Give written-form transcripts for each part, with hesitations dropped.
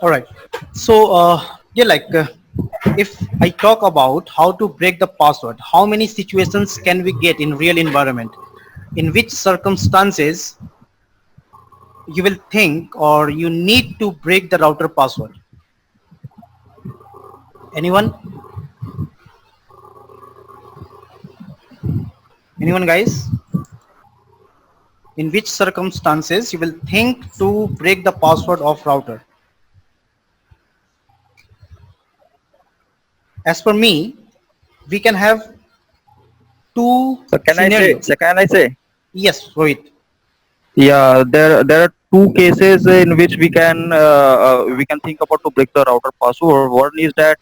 All right. So, yeah, if I talk about how to break the password, how many situations can we get in real environment? In which circumstances you will think or you need to break the router password? Anyone? Anyone, guys? In which circumstances you will think to break the password of router? As per me, we can have two So can I say? scenario. So can I say? Yes, Rohit. Yeah, there are two cases in which we can think about to break the router password. One is that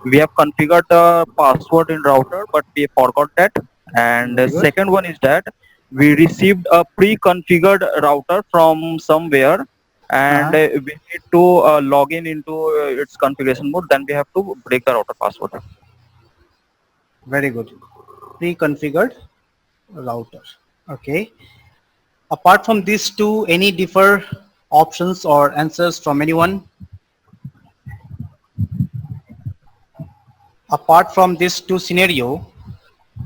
we have configured the password in router, but we forgot that. And the Very good. second one is that we received a pre-configured router from somewhere, and Uh-huh. we need to log in into its configuration mode. Then we have to break the router password. Very good. Pre-configured router. Okay. Apart from these two, any differ options or answers from anyone? Apart from this two scenario,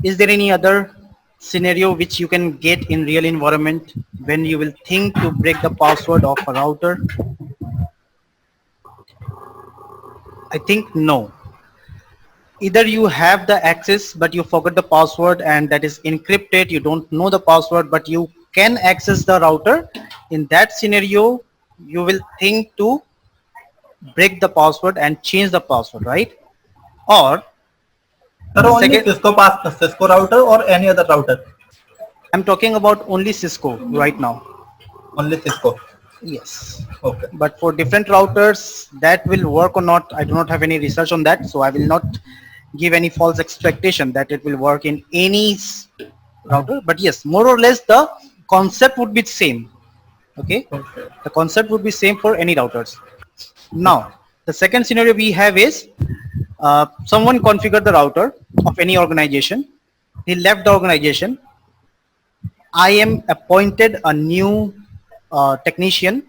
is there any other scenario which you can get in real environment when you will think to break the password of a router? I think no. Either you have the access but you forgot the password and that is encrypted, you don't know the password but you can access the router. In that scenario, you will think to break the password and change the password, right? Or Sir, the only second, Cisco router or any other router? I'm talking about only Cisco right now. Only Cisco. Yes. Okay. But for different routers, that will work or not, I do not have any research on that. So I will not give any false expectation that it will work in any router. But yes, more or less the concept would be same. Okay. Okay. The concept would be same for any routers. Now, the second scenario we have is someone configured the router of any organization. He left the organization. I am appointed a new technician.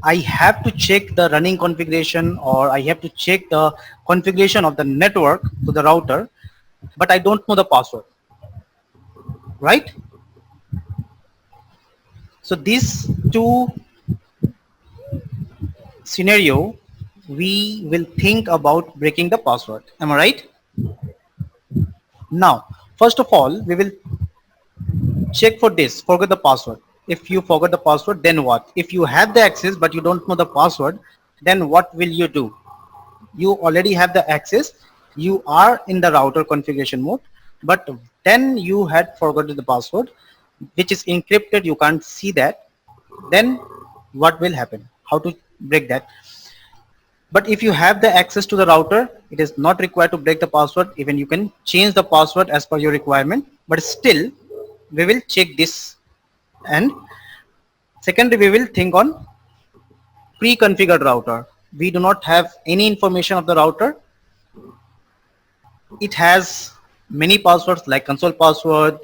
I have to check the running configuration or I have to check the configuration of the network to the router, but I don't know the password, right? So these two scenario, we will think about breaking the password. Am I right? Now, first of all, we will check for this, forget the password. If you forget the password, then what? If you have the access but you don't know the password, then what will you do? You already have the access, you are in the router configuration mode, but then you had forgotten the password which is encrypted, you can't see that. Then what will happen? How to break that? But if you have the access to the router, it is not required to break the password. Even you can change the password as per your requirement, but still we will check this. And secondly, we will think on pre-configured router. We do not have any information of the router. It has many passwords like console password,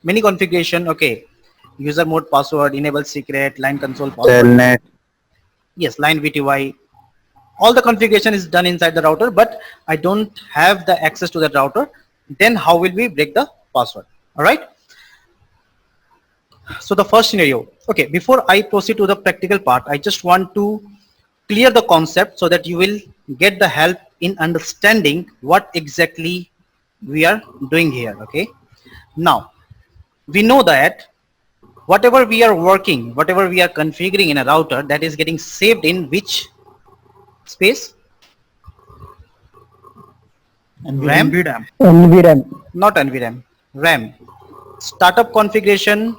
many configuration. Okay, user mode password, enable secret, line console password. Telnet. Yes, line VTY. All the configuration is done inside the router, but I don't have the access to that router. Then how will we break the password? All right. So the first scenario. Okay, before I proceed to the practical part, I just want to clear the concept so that you will get the help in understanding what exactly we are doing here. Okay. Now, we know that whatever we are working, whatever we are configuring in a router, that is getting saved in which space? RAM? NVRAM. NVRAM. Not NVRAM. RAM. Startup configuration,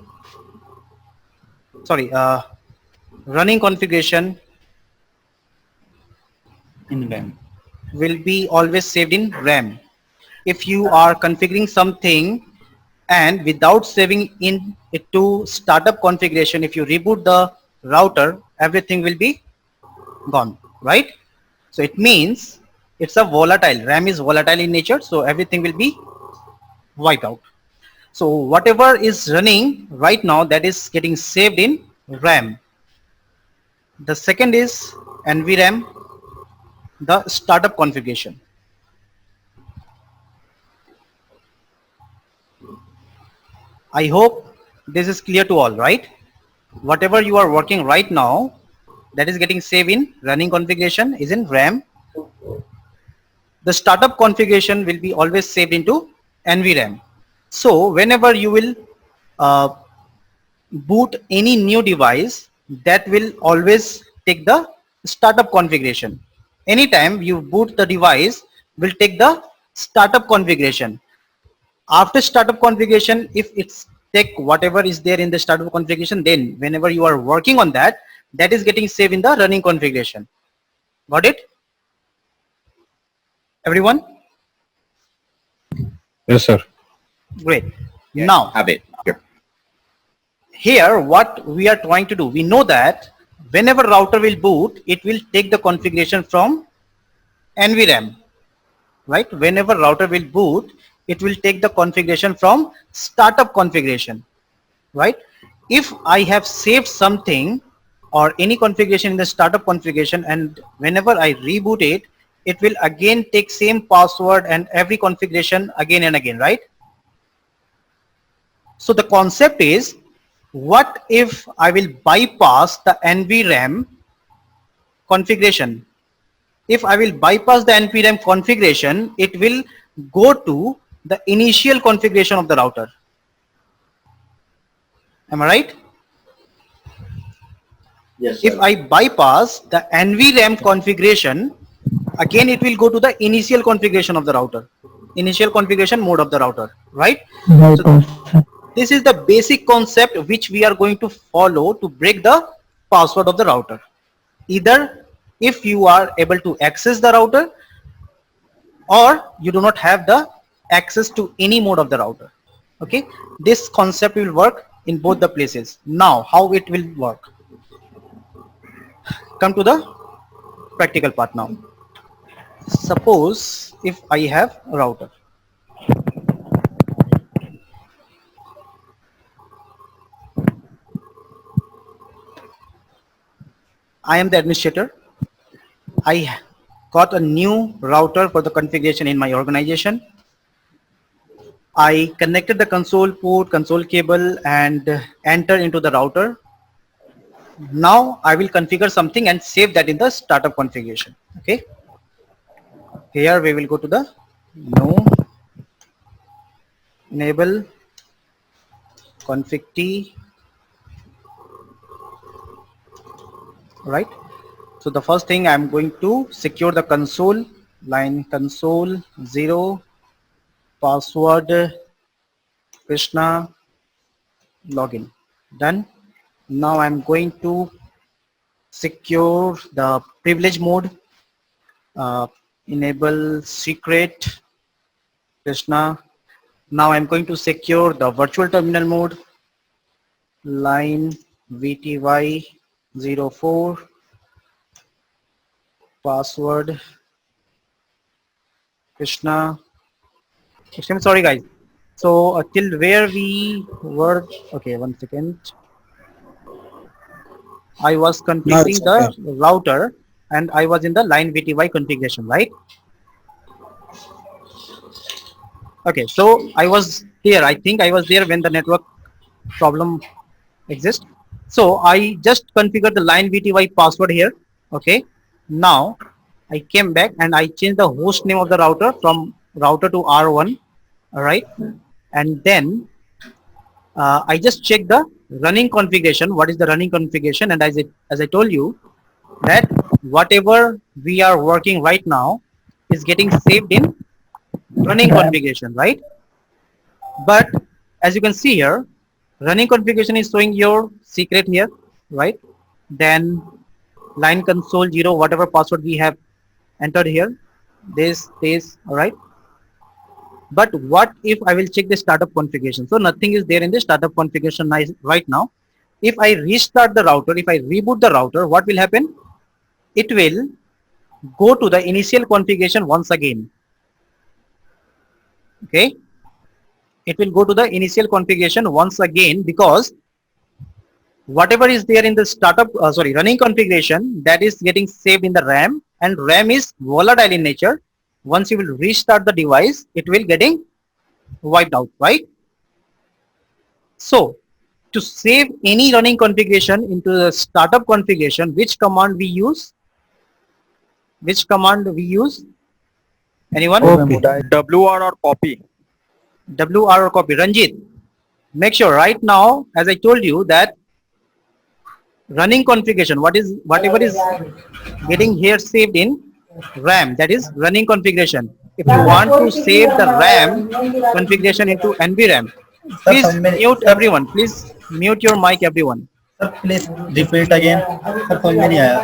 sorry, running configuration In RAM. will be always saved in RAM. If you are configuring something and without saving in it to startup configuration, if you reboot the router, everything will be gone, right? So it means it's a volatile. RAM is volatile in nature, so everything will be wiped out. So whatever is running right now, that is getting saved in RAM. The second is NVRAM, the startup configuration. I hope this is clear to all, right? Whatever you are working right now, that is getting saved in running configuration is in RAM. The startup configuration will be always saved into NVRAM. So whenever you will uh, boot any new device, that will always take the startup configuration. Anytime you boot the device, will take the startup configuration. After startup configuration, if it's take whatever is there in the startup configuration, then whenever you are working on that, that is getting saved in the running configuration. Got it? Everyone? Yes, sir. Great. Now, Have it. Yep. here what we are trying to do, we know that whenever router will boot, it will take the configuration from NVRAM, right? Whenever router will boot, it will take the configuration from startup configuration, right? If I have saved something or any configuration in the startup configuration, and whenever I reboot it, it will again take same password and every configuration again and again, right? So the concept is, what if I will bypass the NVRAM configuration? If I will bypass the NVRAM configuration, it will go to the initial configuration of the router. Am I right? Yes, If I bypass the NVRAM configuration, again it will go to the initial configuration of the router, initial configuration mode of the router, right? So this is the basic concept which we are going to follow to break the password of the router. Either if you are able to access the router, or you do not have the access to any mode of the router. Okay, this concept will work in both the places. Now how it will work? Come to the practical part now. Suppose if I have a router, I am the administrator, I got a new router for the configuration in my organization. I connected the console port, console cable, and enter into the router. Now I will configure something and save that in the startup configuration. Okay, here we will go to the no enable config t, right? So the first thing, I'm going to secure the console line, console 0 password Krishna login. Done. Now I'm going to secure the privilege mode, enable secret Krishna. Now I'm going to secure the virtual terminal mode, line VTY04 password Krishna. Extremely sorry guys. So till where we were, okay, one second. I was configuring the router and I was in the line VTY configuration, right? Okay, so I was here. I think I was there when the network problem exists. So I just configured the line VTY password here. Okay. Now I came back and I changed the host name of the router from router to R1. All right. And then I just check the running configuration. What is the running configuration? And as I told you that whatever we are working right now is getting saved in running configuration, right? But as you can see here, running configuration is showing your secret here, right? Then line console 0, whatever password we have entered here, this stays, all right? But what if I will check the startup configuration? So nothing is there in the startup configuration right now. If I restart the router, if I reboot the router, what will happen? It will go to the initial configuration once again. Okay. It will go to the initial configuration once again because whatever is there in the running configuration, that is getting saved in the RAM, and RAM is volatile in nature. Once you will restart the device, it will getting wiped out, right? So to save any running configuration into the startup configuration, which command we use? Which command we use? Anyone? WR or copy. WR or copy. Ranjit, make sure right now, as I told you, that running configuration, whatever is getting here saved in RAM, that is running configuration. If you want to save the RAM configuration into NVRAM, please mute everyone. Please mute your mic, everyone. Sir, please repeat again. Sir, समझ में नहीं आया.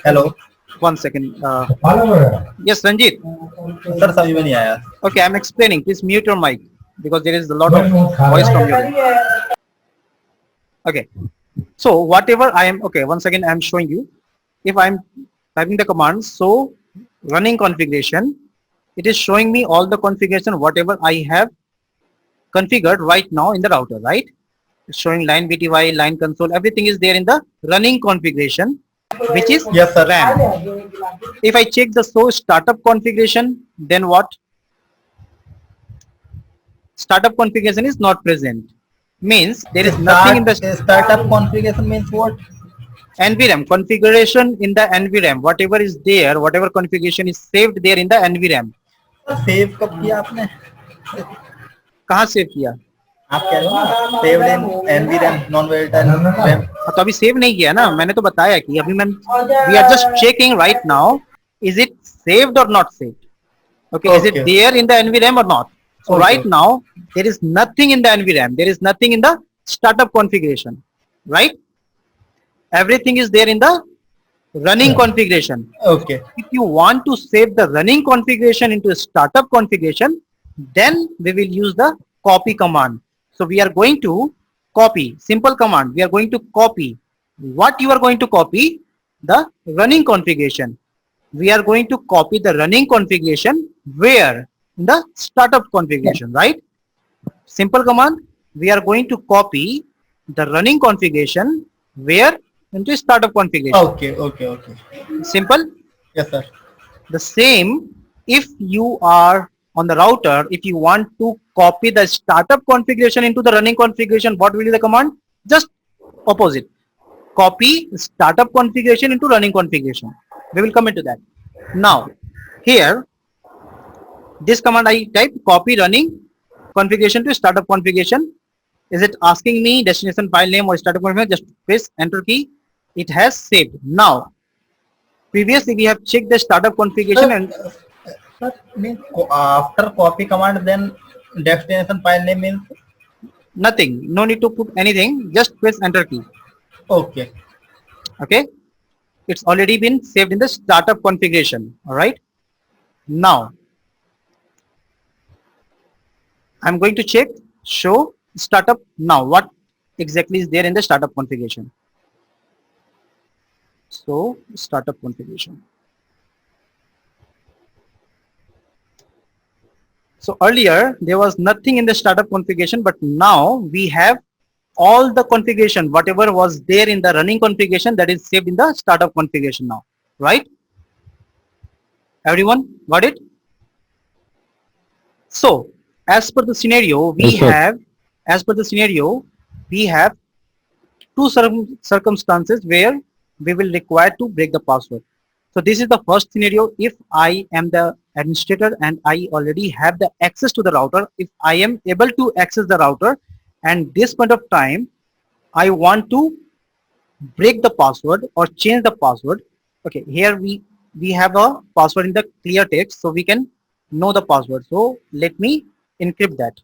Hello. One second. Yes, Ranjit. Sir, समझ में नहीं आया. Okay, I'm explaining. Please mute your mic because there is a lot of voice from your end. Okay. So whatever I am, okay, once again I'm showing you. If I'm typing the commands, so running configuration, it is showing me all the configuration whatever I have configured right now in the router, right? It's showing line VTY, line console, everything is there in the running configuration, which is Yes, sir. RAM. If I check the source startup configuration, then what? Startup configuration is not present. Means there is nothing in the startup configuration means what? NVRAM configuration in the NVRAM. Whatever is there, whatever configuration is saved there in the NVRAM. Save कब किया आपने? कहाँ save किया? आप कह रहे हो ना saved in NVRAM non volatile RAM. तो अभी सेव नहीं किया ना, मैंने तो बताया कि अभी मैं we are just checking right now, is it saved or not saved? Okay, is it Okay. there in the NVRAM or not? So Okay. right now there is nothing in the NVRAM, there is nothing in the startup configuration, right? Everything is there in the running configuration. Okay. If you want to save the running configuration into a startup configuration, then we will use the copy command. So we are going to copy, simple command. We are going to copy. What you are going to copy? The running configuration. We are going to copy the running configuration where? In the startup configuration, right? Simple command. We are going to copy the running configuration where? Into startup configuration. Okay. Okay. Okay. Simple. Yes, sir. The same, if you are on the router, if you want to copy the startup configuration into the running configuration, what will be the command? Just opposite. Copy startup configuration into running configuration. We will come into that. Now, here, this command I type copy running configuration to startup configuration. Is it asking me destination file name or startup configuration? Just press enter key. It has saved. Now, previously we have checked the startup configuration and Sir, means after copy command, then destination file name means nothing. No need to put anything. Just press enter key. okay. Okay. It's already been saved in the startup configuration. All right. Now, I'm going to check show startup. Now, what exactly is there in the startup configuration? So, startup configuration. So earlier there was nothing in the startup configuration, but now we have all the configuration, whatever was there in the running configuration, that is saved in the startup configuration now, right? Everyone got it? So as per the scenario, we have two circumstances where we will require to break the password. So this is the first scenario. If I am the administrator and I already have the access to the router, if I am able to access the router and this point of time I want to break the password or change the password. Okay, here we have a password in the clear text, so we can know the password. So let me encrypt that.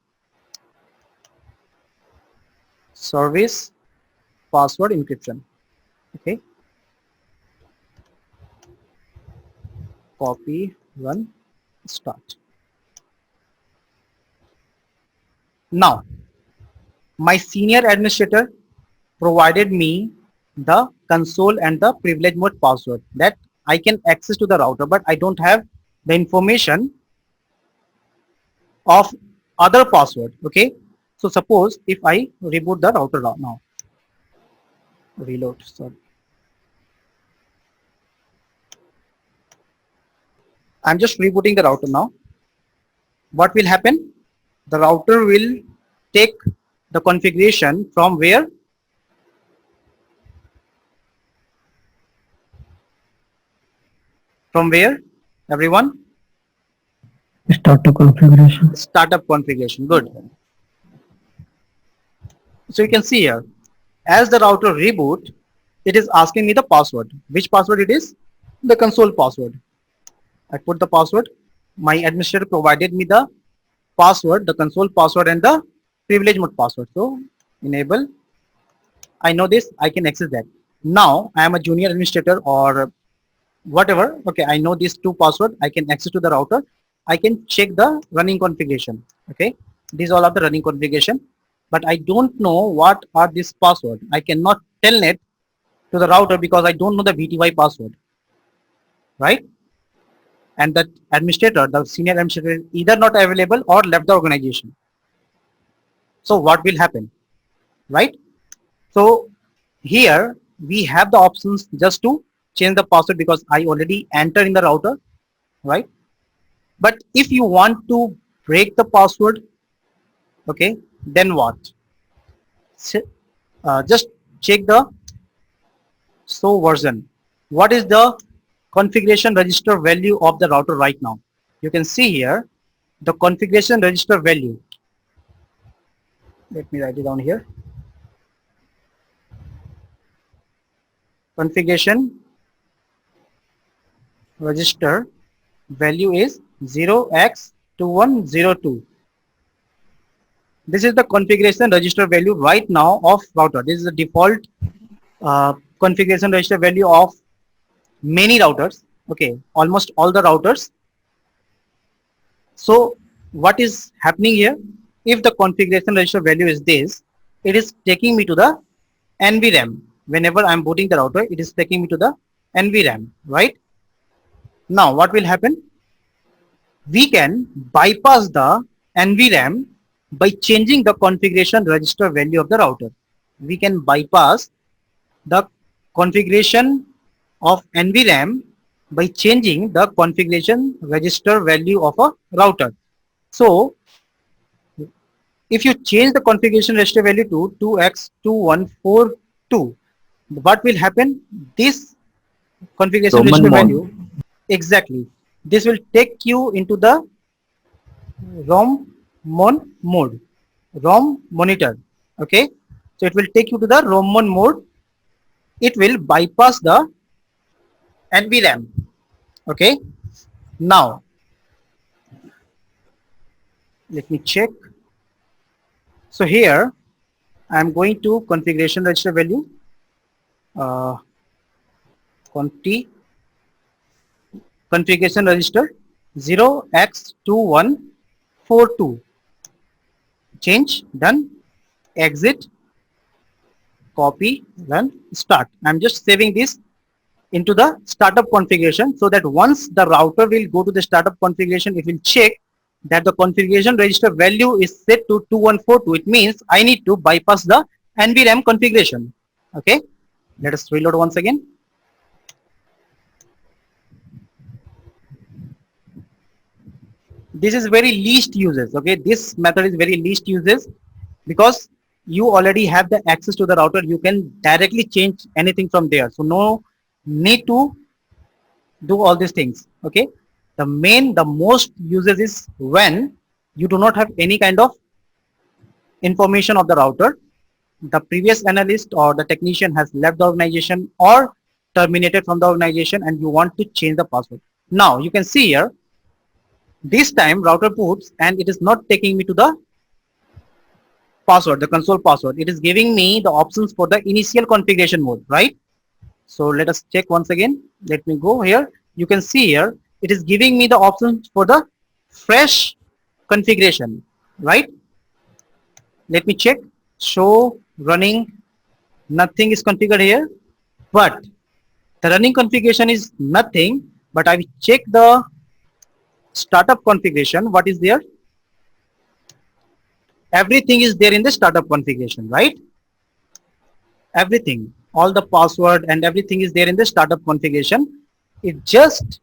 Service password encryption. Okay. Copy, run, start. Now, my senior administrator provided me the console and the privilege mode password that I can access to the router, but I don't have the information of other password. Okay, so suppose if I reboot the router now, reload, sorry, I'm just rebooting the router now. What will happen? The router will take the configuration from where? From where, everyone? Startup configuration. Startup configuration. Good. So you can see here, as the router reboot, it is asking me the password. Which password it is? The console password. I put the password. My administrator provided me the password, the console password and the privilege mode password. So enable. I know this. I can access that. Now I am a junior administrator or whatever. Okay, I know these two password. I can access to the router. I can check the running configuration. Okay, these all are the running configuration, but I don't know what are this password. I cannot tell it to the router because I don't know the VTY password, right? And that administrator, the senior administrator, is either not available or left the organization. So what will happen, right? So here we have the options just to change the password because I already entered in the router, right? But if you want to break the password, okay, then what? Just check the show version. What is the configuration register value of the router right now? You can see here the configuration register value. Let me write it down here. Configuration register value is 0x2102. This is the configuration register value right now of router. This is the default configuration register value of many routers. Okay, almost all the routers. So what is happening here? If the configuration register value is this, it is taking me to the NVRAM. Whenever I'm booting the router, it is taking me to the NVRAM, right? Now what will happen? We can bypass the NVRAM by changing the configuration register value of the router. We can bypass the configuration of NVRAM by changing the configuration register value of a router. So if you change the configuration register value to 2x2142, what will happen? This configuration Roman register mod. value, exactly, this will take you into the ROM mode, ROM monitor. Okay, so it will take you to the ROM mode. It will bypass the NVRAM. Okay, now let me check. So here I am going to configuration register value, configuration register 0x2142. Change, done, exit, copy, run, start. I'm just saving this into the startup configuration so that once the router will go to the startup configuration, it will check that the configuration register value is set to 2142. It means I need to bypass the NVRAM configuration. Okay, let us reload once again. This is very least uses. Okay, this method is very least uses because you already have the access to the router. You can directly change anything from there, so no need to do all these things. Okay, the most uses is when you do not have any kind of information of the router, the previous analyst or the technician has left the organization or terminated from the organization, and you want to change the password. Now you can see here, this time router boots and it is not taking me to the password, the console password. It is giving me the options for the initial configuration mode, right? So let us check once again. Let me go here. You can see here, it is giving me the options for the fresh configuration, right? Let me check. Show running. Nothing is configured here, but the running configuration is nothing. But I will check the startup configuration. What is there? everything is there in the startup configuration, right? Everything, all the password and everything is there in the startup configuration. It just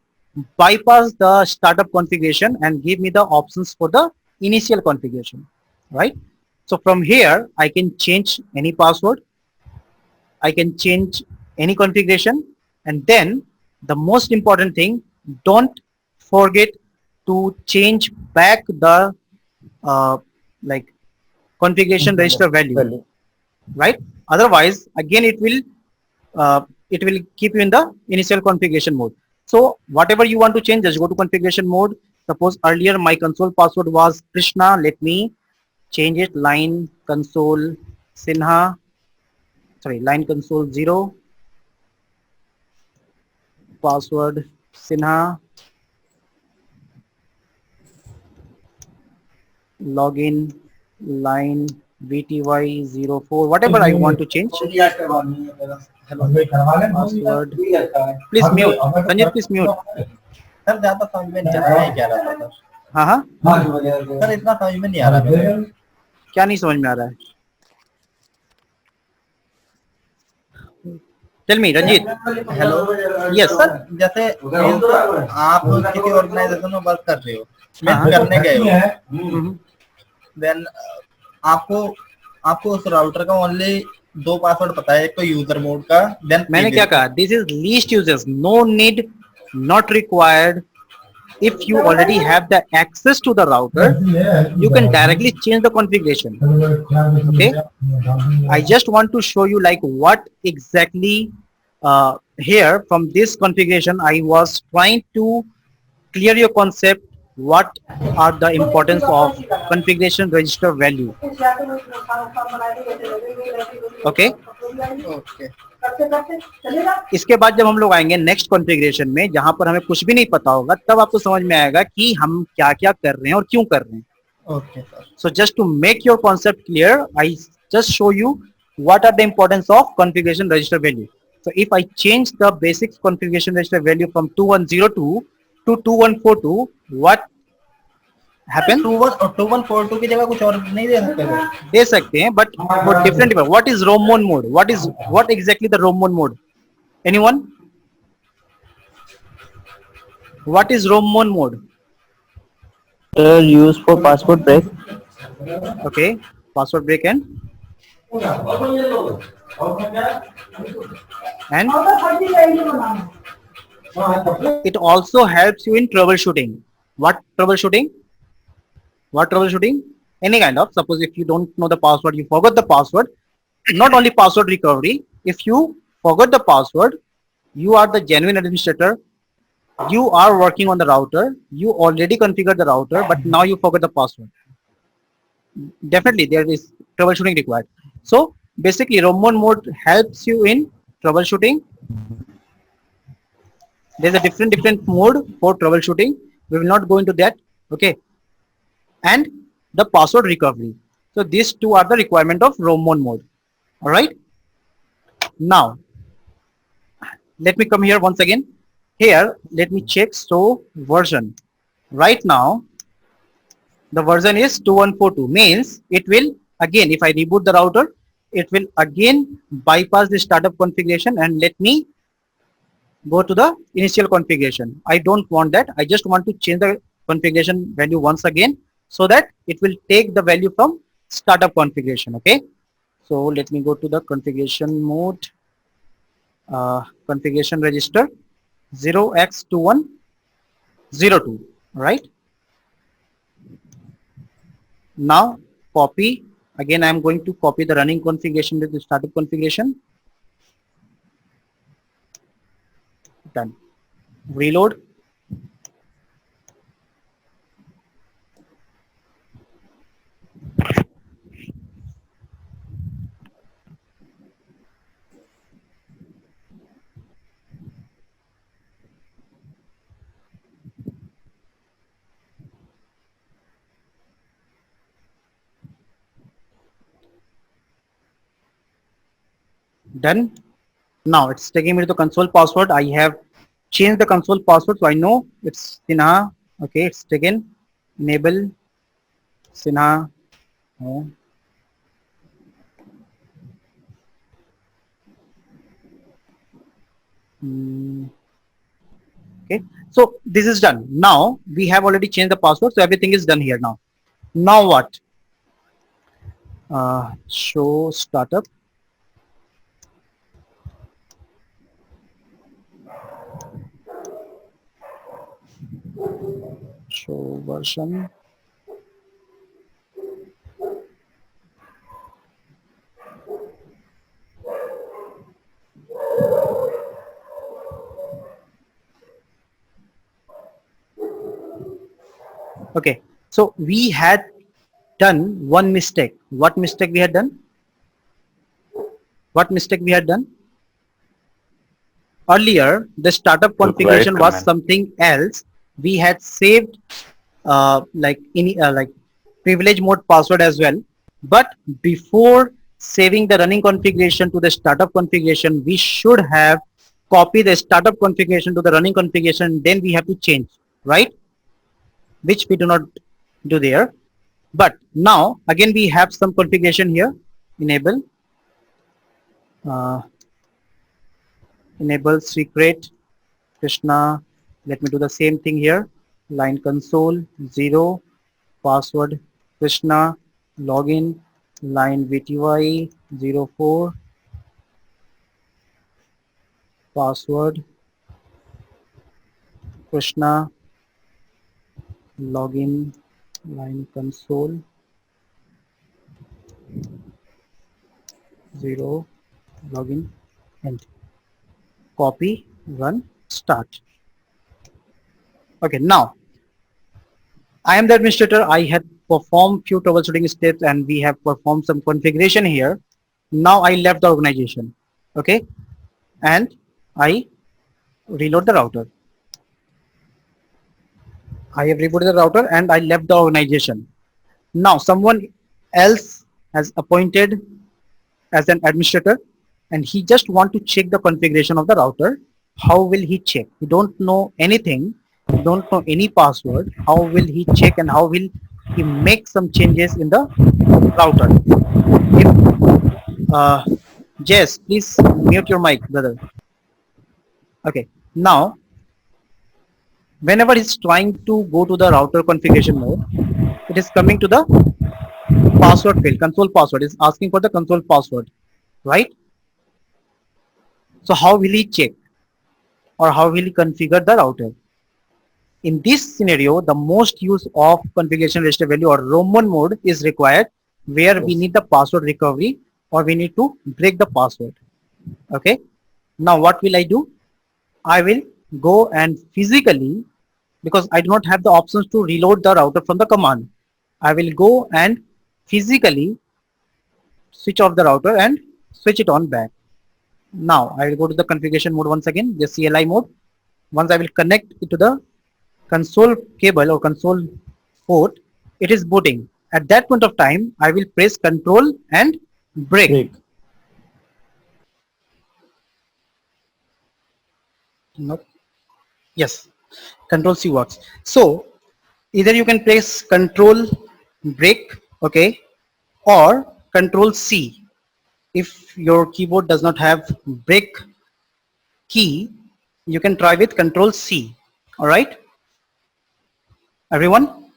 bypass the startup configuration and give me the options for the initial configuration, right? So from here, I can change any password, I can change any configuration, and then the most important thing, don't forget to change back the uh, like configuration register value, right? Otherwise, again it will keep you in the initial configuration mode. So whatever you want to change, just go to configuration mode. Suppose earlier my console password was Krishna. Let me change it, line console Sinha. Sorry, line console 0, password Sinha, login line VTY04, whatever I want to change. Password. Please mute. Sanjit, please mute. Sir ज्यादा समझ में नहीं आ रहा है क्या रहा था sir हाँ हाँ, सर इतना समझ में नहीं आ रहा मेरे क्या नहीं समझ में आ रहा है? Tell me Ranjit. Hello Yes. Sir जैसे आप किसी ऑर्गेनाइजेशन में वर्क कर रहे हो हाँ। करने गए हो हम्म. देन आपको आपको उस राउटर का ओनली 2 पासवर्ड पता है, एक तो यूजर मोड का, देन मैंने क्या कहा? This is least users, no need, not required. If you already have the access to the router, you can directly change the configuration. Okay, I just want to show you like what exactly here from this configuration I was trying to clear your concept, what are the importance of configuration register value. Okay, okay इसके बाद जब हम लोग आएंगे next configuration में, जहां पर हमें कुछ भी नहीं पता होगा, तब आपको समझ में आएगा कि हम क्या क्या कर रहे हैं और क्यों कर रहे हैं. Okay sir So just to make your concept clear, I just show you what are the importance of configuration register value. So if I change the basic configuration register value from 2102 to 2142, what happen? 2142 की जगह कुछ और नहीं दे सकते sir दे सकते हैं, but for different. What is ROM mode? What exactly the ROM mode? Anyone? What is ROM mode? Used for password break. Okay, password break and it also helps you in troubleshooting. What troubleshooting? What troubleshooting? Any kind of, suppose if you don't know the password, you forgot the password, not only password recovery, if you forgot the password, you are the genuine administrator, you are working on the router, you already configured the router, but now you forgot the password. Definitely there is troubleshooting required. So basically ROM mode helps you in troubleshooting. There's a different mode for troubleshooting. We will not go into that. Okay. And the password recovery. So these two are the requirement of ROM mode. All right. Now, let me come here once again. Here, let me check. So version. Right now, the version is 2142. Means it will again, if I reboot the router, it will again bypass the startup configuration and let me go to the initial configuration. I don't want that. I just want to change the configuration value once again, so that it will take the value from startup configuration. Okay, so let me go to the configuration mode, configuration register 0x2102, right? Now copy, again I am going to copy the running configuration with the startup configuration. Done. Reload. Done. Now it's taking me to the console password. I have changed the console password, so I know it's Sinha. Okay, it's taken. Enable Sinha Oh. Okay, so this is done. Now we have already changed the password, so everything is done here now. Now what? Show startup. Show version. Okay, so we had done one mistake. What mistake we had done? What mistake we had done? Earlier, the startup To write configuration was command. something else. We had saved like privilege mode password as well. But before saving the running configuration to the startup configuration, we should have copied the startup configuration to the running configuration. Then we have to change, right? Which we do not do there. But now again we have some configuration here. Enable uh, enable secret Krishna. Let me do the same thing here. Line console 0 password Krishna login line VTY 04 password Krishna login line console 0 login and copy run start. Okay, now I am the administrator. I had performed few troubleshooting steps and we have performed some configuration here. Now I left the organization. Okay, and I reload the router. I have rebooted the router and I left the organization. Now someone else has appointed as an administrator and he just want to check the configuration of the router. How will he check? He don't know anything. He don't know any password. How will he check and how will he make some changes in the router? If Jess, please mute your mic, brother. Okay. Now, whenever he's trying to go to the router configuration mode, it is coming to the password field, console password. It's asking for the console password, right? So how will he check or how will he configure the router? In this scenario, the most use of configuration register value or Roman mode is required where we need the password recovery or we need to break the password. Okay. Now what will I do? I will go and physically, because I do not have the options to reload the router from the command, I will go and physically switch off the router and switch it on back. Now I will go to the configuration mode once again, the CLI mode. Once I will connect it to the console cable or console port, it is booting. At that point of time, I will press control and break. No. Yes, control C works. So either you can press control break, okay, or control C. If your keyboard does not have break key, you can try with control C. All right, everyone.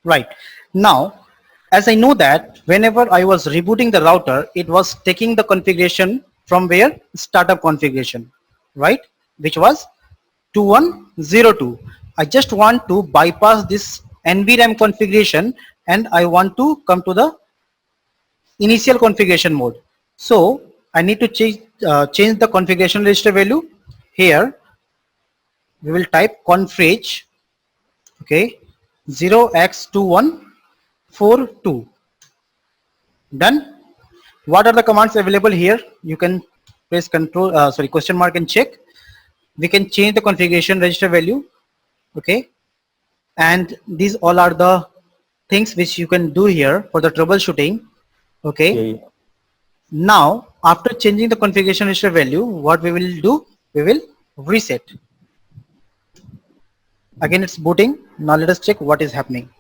Right. Now, as I know that whenever I was rebooting the router, it was taking the configuration from where? Startup configuration, right? Which was 2102. I just want to bypass this NVRAM configuration and I want to come to the initial configuration mode. So I need to change the configuration register value. Here we will type config, okay, 0x2142. Done. What are the commands available here? You can press control question mark and check. We can change the configuration register value, okay, and these all are the things which you can do here for the troubleshooting, okay. Now after changing the configuration register value, what we will do, we will reset. Again it's booting. Now let us check what is happening.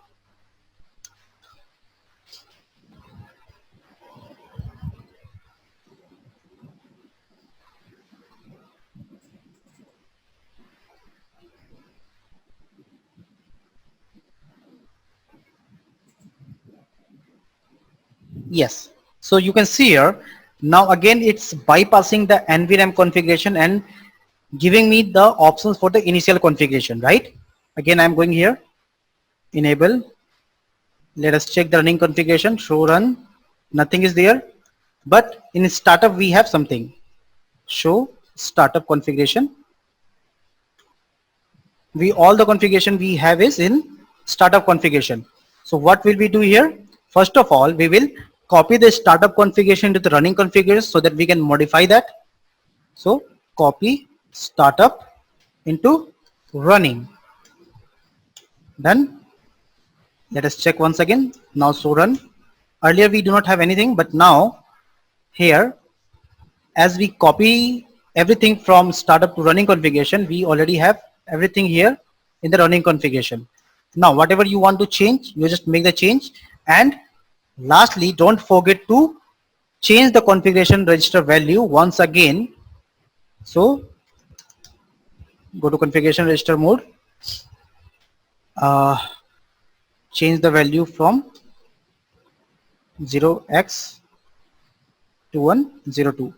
Yes. So you can see here, now again it's bypassing the NVRAM configuration and giving me the options for the initial configuration, right? Again, I'm going here, enable. Let us check the running configuration, show run. Nothing is there. But in startup, we have something. Show startup configuration. All the configuration we have is in startup configuration. So what will we do here? First of all, we will copy the startup configuration to the running configuration so that we can modify that. So copy startup into running. Done. Let us check once again. Now show run. Earlier we do not have anything, but now here, as we copy everything from startup to running configuration, we already have everything here in the running configuration. Now whatever you want to change, you just make the change. And lastly, don't forget to change the configuration register value once again. So go to configuration register mode, change the value from 0x to 102.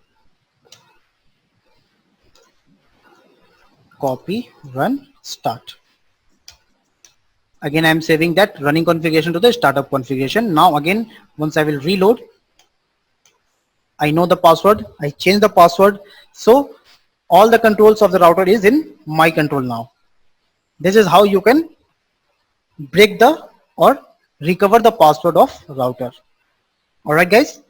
Copy, run, start. Again, I am saving that running configuration to the startup configuration. Now again, once I will reload, I know the password, I change the password. So all the controls of the router is in my control now. This is how you can break the or recover the password of router. All right, guys.